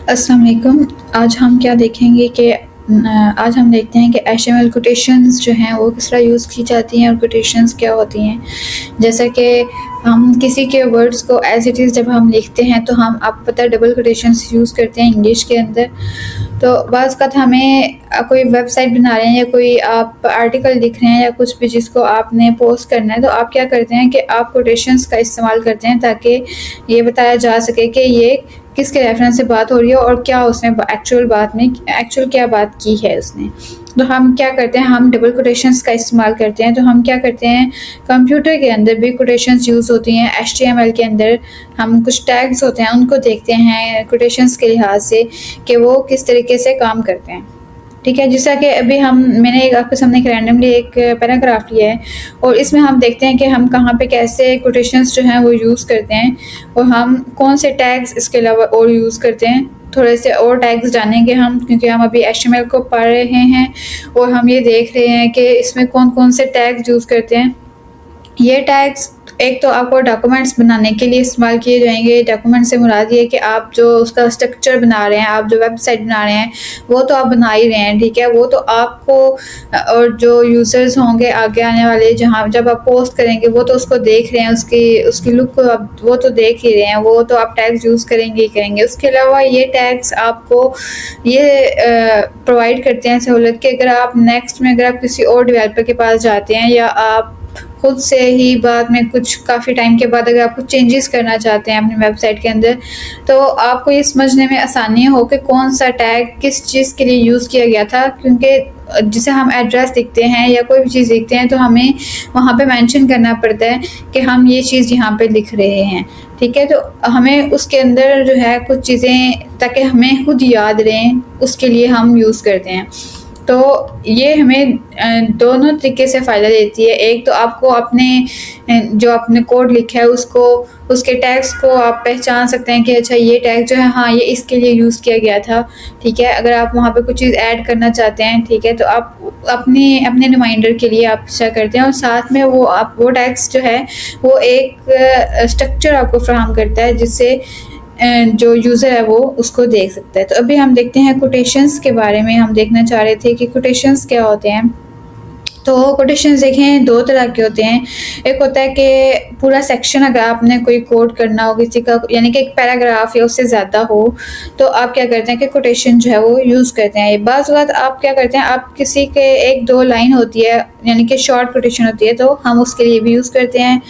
अस्सलाम वालेकुम। आज हम क्या देखेंगे कि आज हम देखते हैं कि एचटीएमएल कोटेशंस जो हैं वो किस तरह यूज़ की जाती हैं और कोटेशंस क्या होती हैं। जैसा कि हम किसी के वर्ड्स को एज़ इट इज़ जब हम लिखते हैं तो हम आपको पता है डबल कोटेशंस यूज़ करते हैं इंग्लिश के अंदर। तो बाज़ वक़्त हमें कोई वेबसाइट बना रहे हैं या कोई आप आर्टिकल लिख रहे हैं या कुछ भी जिसको आपने पोस्ट करना है, तो आप क्या करते हैं कि आप कोटेशंस का इस्तेमाल करते हैं ताकि ये बताया जा सके कि ये किसके रेफरेंस से बात हो रही है और क्या उसने एक्चुअल क्या बात की है उसने। तो हम क्या करते हैं, हम डबल कोटेशंस का इस्तेमाल करते हैं। तो हम क्या करते हैं, कंप्यूटर के अंदर भी कोटेशंस यूज़ होती हैं। एचटीएमएल के अंदर हम कुछ टैग्स होते हैं उनको देखते हैं कोटेशंस के लिहाज से कि वो किस तरीके से काम करते हैं। ठीक है, जैसा कि अभी मैंने एक आपके सामने एक रैंडमली एक पैराग्राफ लिया है और इसमें हम देखते हैं कि हम कहाँ पे कैसे कोटेशंस जो हैं वो यूज़ करते हैं और हम कौन से टैग्स इसके अलावा और यूज़ करते हैं। थोड़े से और टैग्स जानेंगे हम, क्योंकि हम अभी एचटीएमएल को पढ़ रहे हैं और हम ये देख रहे हैं कि इसमें कौन-कौन से टैग्स यूज़ करते हैं। ये टैग्स एक तो आपको डॉक्यूमेंट्स बनाने के लिए इस्तेमाल किए जाएंगे। डॉक्यूमेंट से मुराद ये है कि आप जो उसका स्ट्रक्चर बना रहे हैं, आप जो वेबसाइट बना रहे हैं वो तो आप बना ही रहे हैं, ठीक है। वो तो आपको और जो यूज़र्स होंगे आगे आने वाले, जहाँ जब आप पोस्ट करेंगे वो तो उसको देख रहे हैं, उसकी उसकी लुक को आप वो तो देख ही रहे हैं, वो तो आप टैग्स यूज़ करेंगे ही करेंगे। उसके अलावा ये टैग्स आपको ये प्रोवाइड करते हैं सहूलत कि अगर आप नेक्स्ट में अगर आप किसी और डेवलपर के पास जाते हैं या आप खुद से ही बाद में कुछ काफ़ी टाइम के बाद अगर आप कुछ चेंजेस करना चाहते हैं अपनी वेबसाइट के अंदर, तो आपको ये समझने में आसानी हो कि कौन सा टैग किस चीज़ के लिए यूज़ किया गया था। क्योंकि जिसे हम एड्रेस लिखते हैं या कोई भी चीज़ लिखते हैं तो हमें वहाँ पे मेंशन करना पड़ता है कि हम ये चीज़ यहाँ पे लिख रहे हैं, ठीक है। तो हमें उसके अंदर जो है कुछ चीज़ें ताकि हमें खुद याद रहें उसके लिए हम यूज़ करते हैं। तो ये हमें दोनों तरीके से फ़ायदा देती है। एक तो आपको अपने जो आपने कोड लिखा है उसको, उसके टैग्स को आप पहचान सकते हैं कि अच्छा ये टैग जो है हाँ ये इसके लिए यूज़ किया गया था, ठीक है। अगर आप वहाँ पे कुछ चीज़ ऐड करना चाहते हैं, ठीक है, तो आप अपने अपने रिमाइंडर के लिए आप ऐसा करते हैं और साथ में वो टैग्स जो है वो एक स्ट्रक्चर आपको फ्राहम करता है जिससे जो यूज़र है वो उसको देख सकता है। तो अभी हम देखते हैं कोटेशंस के बारे में। हम देखना चाह रहे थे कि कोटेशंस क्या होते हैं। तो कोटेशंस देखें दो तरह के होते हैं। एक होता है कि पूरा सेक्शन अगर आपने कोई कोट करना हो किसी का, यानी कि एक पैराग्राफ या उससे ज़्यादा हो, तो आप क्या करते हैं कि कोटेशन जो है वो यूज़ करते हैं। बाज़ वक़्त आप क्या करते हैं, आप किसी के एक दो लाइन होती है यानी कि शॉर्ट कोटेशन होती है, तो हम उसके लिए भी यूज़ करते हैं।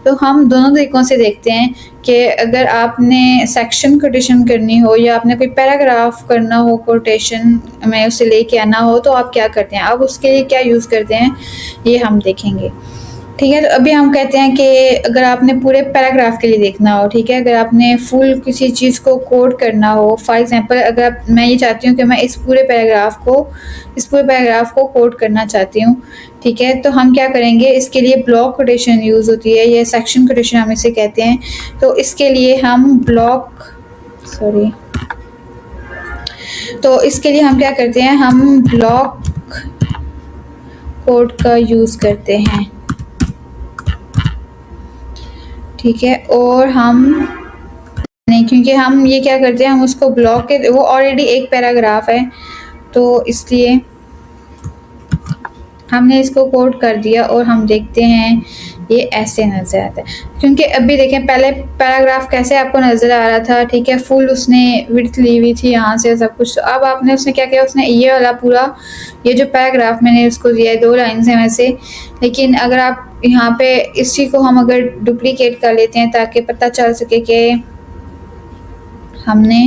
तो हम दोनों तरीक़ों से देखते हैं कि अगर आपने सेक्शन कोटेशन करनी हो या आपने कोई पैराग्राफ करना हो कोटेशन में उसे लेके आना हो, तो आप क्या करते हैं, आप उसके लिए क्या यूज़ करते हैं, ये हम देखेंगे, ठीक है। तो अभी हम कहते हैं कि अगर आपने पूरे पैराग्राफ के लिए देखना हो, ठीक है, अगर आपने फुल किसी चीज़ को कोड करना हो, फॉर एग्जांपल अगर मैं ये चाहती हूँ कि मैं इस पूरे पैराग्राफ को कोड करना चाहती हूँ, ठीक है, तो हम क्या करेंगे, इसके लिए ब्लॉक कोटेशन यूज़ होती है, ये सेक्शन कोटेशन हम इसे कहते हैं। तो इसके लिए हम इसके लिए हम क्या करते हैं, हम ब्लॉक कोड का यूज़ करते हैं, ठीक है। और हम नहीं, क्योंकि हम ये क्या करते हैं, हम उसको ब्लॉक के वो ऑलरेडी एक पैराग्राफ है तो इसलिए हमने इसको कोड कर दिया और हम देखते हैं ये ऐसे नज़र आता है। क्योंकि अभी देखें पहले पैराग्राफ कैसे आपको नज़र आ रहा था, ठीक है, फुल उसने विड्थ ली हुई थी यहाँ से सब कुछ। अब आपने उसने क्या किया, उसने ये वाला पूरा ये जो पैराग्राफ मैंने उसको दिया है 2 लाइन है वैसे, लेकिन अगर आप यहाँ पे इसी को हम अगर डुप्लीकेट कर लेते हैं ताकि पता चल सके कि हमने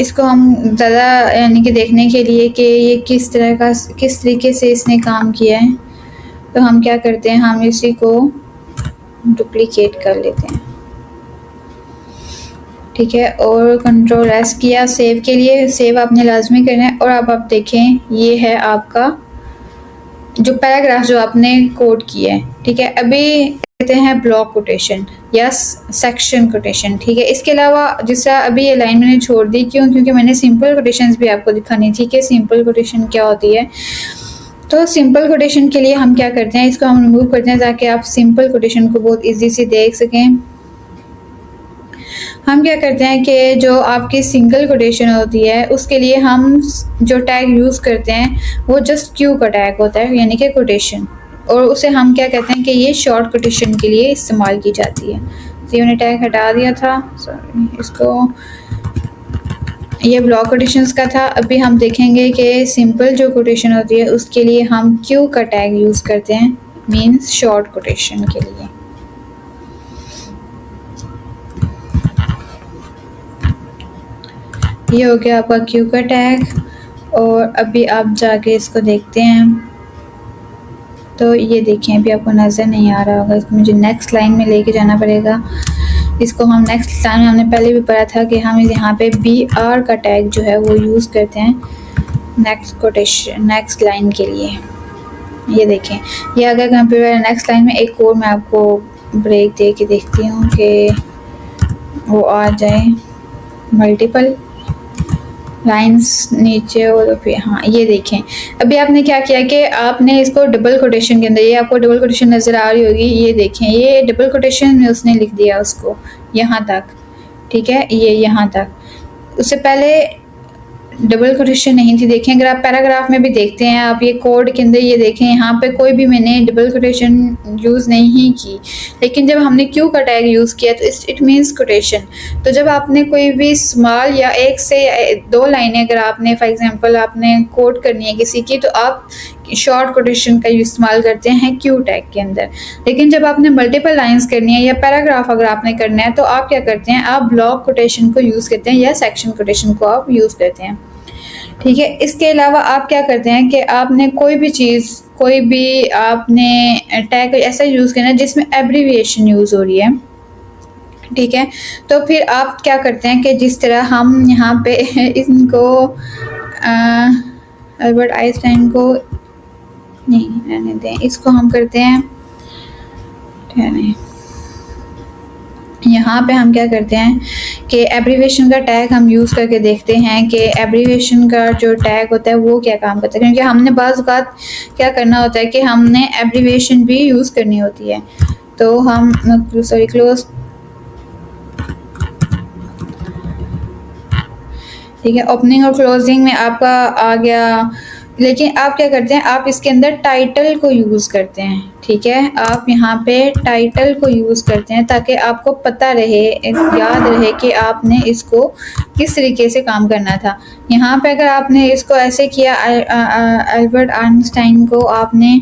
इसको हम ज़्यादा यानी कि देखने के लिए कि ये किस तरीके से इसने काम किया है, तो हम क्या करते हैं, हम इसी को डुप्लीकेट कर लेते हैं, ठीक है। और कंट्रोल एस किया सेव के लिए, सेव आपने लाजमी करना है। और अब आप देखें ये है आपका जो पैराग्राफ जो आपने कोड किया है, ठीक है। अभी कहते हैं ब्लॉक कोटेशन या सेक्शन कोटेशन, ठीक है। इसके अलावा जिस तरह अभी ये लाइन मैंने छोड़ दी, क्योंकि मैंने सिंपल कोटेशंस भी आपको दिखानी थी कि सिंपल कोटेशन क्या होती है। तो सिंपल कोटेशन के लिए हम क्या करते हैं, इसको हम रिमूव करते हैं ताकि आप सिंपल कोटेशन को बहुत ईजी से देख सकें। हम क्या करते हैं कि जो आपकी सिंगल कोटेशन होती है उसके लिए हम जो टैग यूज़ करते हैं वो जस्ट क्यू का टैग होता है, यानी कि कोटेशन, और उसे हम क्या कहते हैं कि ये शॉर्ट कोटेशन के लिए इस्तेमाल की जाती है। तो ये मैंने टैग हटा दिया था, सॉरी, इसको, ये ब्लॉक कोटेशंस का था। अभी हम देखेंगे कि सिंपल जो कोटेशन होती है उसके लिए हम क्यू का टैग यूज़ करते हैं, मीन्स शॉर्ट कोटेशन के लिए। ये हो गया आपका क्यू का टैग, और अभी आप जाके इसको देखते हैं तो ये देखें, अभी आपको नज़र नहीं आ रहा होगा, इसको मुझे नेक्स्ट लाइन में लेके जाना पड़ेगा। इसको हम नेक्स्ट लाइन में, हमने पहले भी पढ़ा था कि हम यहाँ पे बी आर का टैग जो है वो यूज़ करते हैं नेक्स्ट कोटेशन, नेक्स्ट लाइन के लिए। ये देखें, ये अगर कंप्यूटर नेक्स्ट लाइन में एक और मैं आपको ब्रेक दे के देखती हूँ कि वो आ जाए मल्टीपल लाइंस नीचे, और फिर हाँ ये देखें, अभी आपने क्या किया कि आपने इसको डबल कोटेशन के अंदर, ये आपको डबल कोटेशन नज़र आ रही होगी, ये देखें, ये डबल कोटेशन में उसने लिख दिया उसको यहाँ तक, ठीक है, ये यहाँ तक। उससे पहले डबल कोटेशन नहीं थी। देखें, अगर आप पैराग्राफ में भी देखते हैं, आप ये कोड के अंदर ये देखें, यहाँ पे कोई भी मैंने डबल कोटेशन यूज़ नहीं की, लेकिन जब हमने क्यू का टैग यूज़ किया तो इट मीन्स कोटेशन। तो जब आपने कोई भी स्मॉल या एक से दो लाइनें अगर आपने फॉर एग्जांपल आपने कोड करनी है किसी की, तो आप शॉर्ट कोटेशन का इस्तेमाल करते हैं क्यू टैग के अंदर। लेकिन जब आपने मल्टीपल लाइंस करनी है या पैराग्राफ अगर आपने करना है तो आप क्या करते हैं, आप ब्लॉक कोटेशन को यूज़ करते हैं या सेक्शन कोटेशन को आप यूज़ करते हैं, ठीक है। इसके अलावा आप क्या करते हैं कि आपने कोई भी चीज़, कोई भी आपने टैग ऐसा यूज़ करना है जिसमें एब्रीविएशन यूज़ हो रही है, ठीक है, तो फिर आप क्या करते हैं कि जिस तरह हम यहाँ पे इनको अल्बर्ट आइंस्टाइन को नहीं रहने दें, इसको हम करते हैं, यहाँ पे हम क्या करते हैं कि एब्रीविएशन का टैग हम यूज़ करके देखते हैं कि एब्रीविएशन का जो टैग होता है वो क्या काम करता है, क्योंकि हमने बाज़ औक़ात क्या करना होता है कि हमने एब्रीविएशन भी यूज़ करनी होती है। तो हम सॉरी क्लोज, ठीक है, ओपनिंग और क्लोजिंग में आपका आ गया, लेकिन आप क्या करते हैं, आप इसके अंदर टाइटल को यूज़ करते हैं, ठीक है, आप यहाँ पे टाइटल को यूज़ करते हैं ताकि आपको पता रहे, याद रहे कि आपने इसको किस तरीके से काम करना था। यहाँ पे अगर आपने इसको ऐसे किया, अल्बर्ट आइंस्टाइन को आपने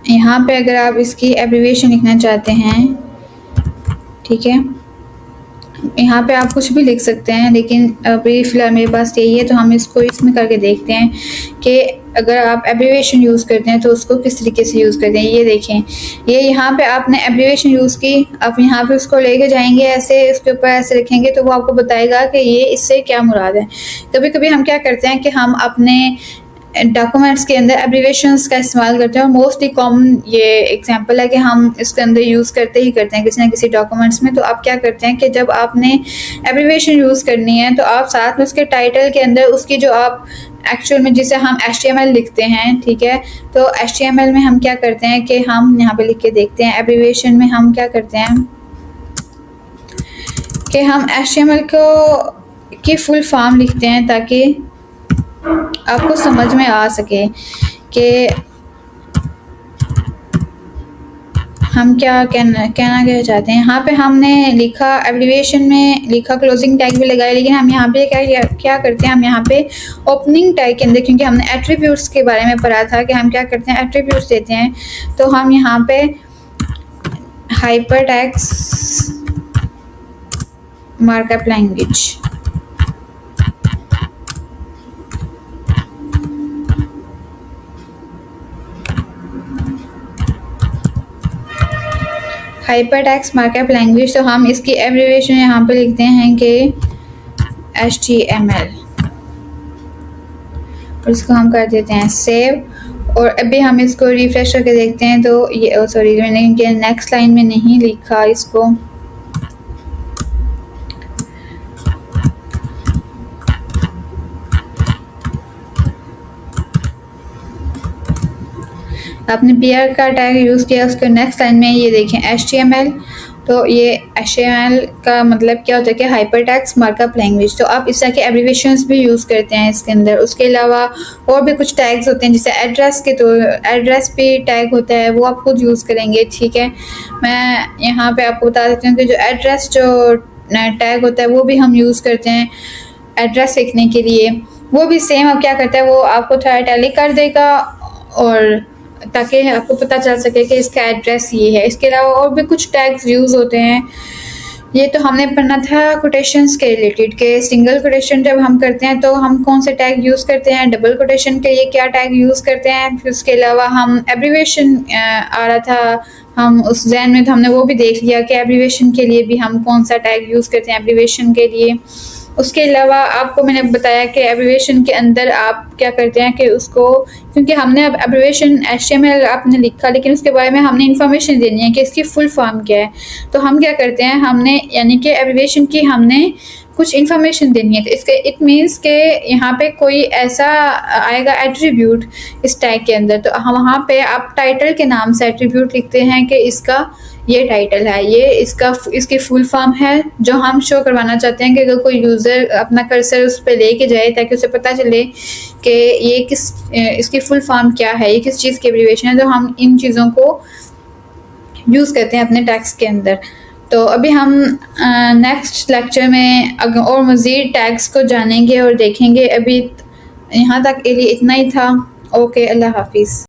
यहाँ पे अगर आप इसकी एब्रीविएशन लिखना चाहते हैं, ठीक है, यहाँ पे आप कुछ भी लिख सकते हैं, लेकिन अभी फ़िलहाल मेरे पास यही है तो हम इसको इसमें करके देखते हैं कि अगर आप एब्रीविएशन यूज़ करते हैं तो उसको किस तरीके से यूज़ करते हैं। ये देखें, ये यहाँ पे आपने एब्रीविएशन यूज़ की, आप यहाँ पे उसको लेके जाएंगे ऐसे, उसके ऊपर ऐसे रखेंगे तो वो आपको बताएगा कि ये इससे क्या मुराद है। कभी कभी हम क्या करते हैं कि हम अपने डॉक्यूमेंट्स के अंदर एब्रीविएशंस का इस्तेमाल करते हैं, और मोस्टली कॉमन ये एग्जांपल है कि हम इसके अंदर यूज़ करते ही करते हैं किसी ना किसी डॉक्यूमेंट्स में। तो आप क्या करते हैं कि जब आपने एब्रीविएशन यूज़ करनी है तो आप साथ में उसके टाइटल के अंदर उसकी जो आप एक्चुअल में जिसे हम HTML लिखते हैं, ठीक है, तो HTML में हम क्या करते हैं कि हम यहाँ पे लिख के देखते हैं, एब्रीविएशन में हम क्या करते हैं कि हम HTML को की फुल फॉर्म लिखते हैं ताकि आपको समझ में आ सके कि हम क्या कहना क्या चाहते हैं। यहाँ पे हमने लिखा एब्रीविएशन में लिखा, क्लोजिंग टैग भी लगाया, लेकिन हम यहाँ पे क्या करते हैं, हम यहाँ पे ओपनिंग टैग के अंदर, क्योंकि हमने एट्रीब्यूट्स के बारे में पढ़ा था कि हम क्या करते हैं, एट्रीब्यूट्स देते हैं, तो हम यहाँ पे hypertext markup language, hypertext markup language, तो हम इसकी एब्रीविएशन यहाँ पे लिखते हैं कि HTML, और इसको हम कर देते हैं सेव। और अभी हम इसको रिफ्रेश करके देखते हैं तो ये सॉरी मैंने नेक्स्ट लाइन में नहीं लिखा इसको, आपने BR का टैग यूज़ किया, उसके नेक्स्ट लाइन में ये देखें HTML, तो ये HTML का मतलब क्या होता है कि हाइपर टेक्स्ट मार्कअप लैंग्वेज। तो आप इस तरह के एब्रीविएशंस भी यूज़ करते हैं इसके अंदर। उसके अलावा और भी कुछ टैग्स होते हैं, जैसे एड्रेस के, तो एड्रेस भी टैग होता है, वो आप खुद यूज़ करेंगे, ठीक है। मैं यहाँ पे आपको बता देती हूँ कि जो एड्रेस जो टैग होता है वो भी हम यूज़ करते हैं एड्रेस लिखने के लिए। वो भी सेम अब क्या करता है, वो आपको थोड़ा इटैलिक कर देगा और ताकि आपको पता चल सके कि इसका एड्रेस ये है। इसके अलावा और भी कुछ टैग्स यूज़ होते हैं। ये तो हमने पढ़ना था कोटेशंस के रिलेटेड, के सिंगल कोटेशन जब हम करते हैं तो हम कौन से टैग यूज़ करते हैं, डबल कोटेशन के लिए क्या टैग यूज़ करते हैं। फिर उसके अलावा हम एब्रीविएशन आ रहा था, हम उस जहन में तो हमने वो भी देख लिया कि एब्रीविएशन के लिए भी हम कौन सा टैग यूज़ करते हैं एब्रीविएशन के लिए। उसके अलावा आपको मैंने बताया कि एब्रीविएशन के अंदर आप क्या करते हैं कि उसको, क्योंकि हमने अब एब्रीविएशन HTML आपने लिखा, लेकिन उसके बारे में हमने इंफॉर्मेशन देनी है कि इसकी फुल फॉर्म क्या है। तो हम क्या करते हैं, हमने यानी कि एब्रीविएशन की हमने कुछ इन्फॉर्मेशन देनी है। तो इसके इट मीन्स के यहाँ पे कोई ऐसा आएगा एट्रीब्यूट इस टैग के अंदर, तो हम वहाँ पे आप टाइटल के नाम से एट्रीब्यूट लिखते हैं कि इसका ये टाइटल है, ये इसकी फुल फॉर्म है, जो हम शो करवाना चाहते हैं कि अगर कोई यूज़र अपना कर्सर उस पर लेके जाए ताकि उसे पता चले कि ये इसकी फुल फॉर्म क्या है, ये किस चीज़ की एब्रीविएशन है। तो हम इन चीज़ों को यूज़ करते हैं अपने टैग्स के अंदर। तो अभी हम नेक्स्ट लेक्चर में और मज़ीद टैग्स को जानेंगे और देखेंगे। अभी यहाँ तक के लिए इतना ही था। ओके, अल्लाह हाफिज़।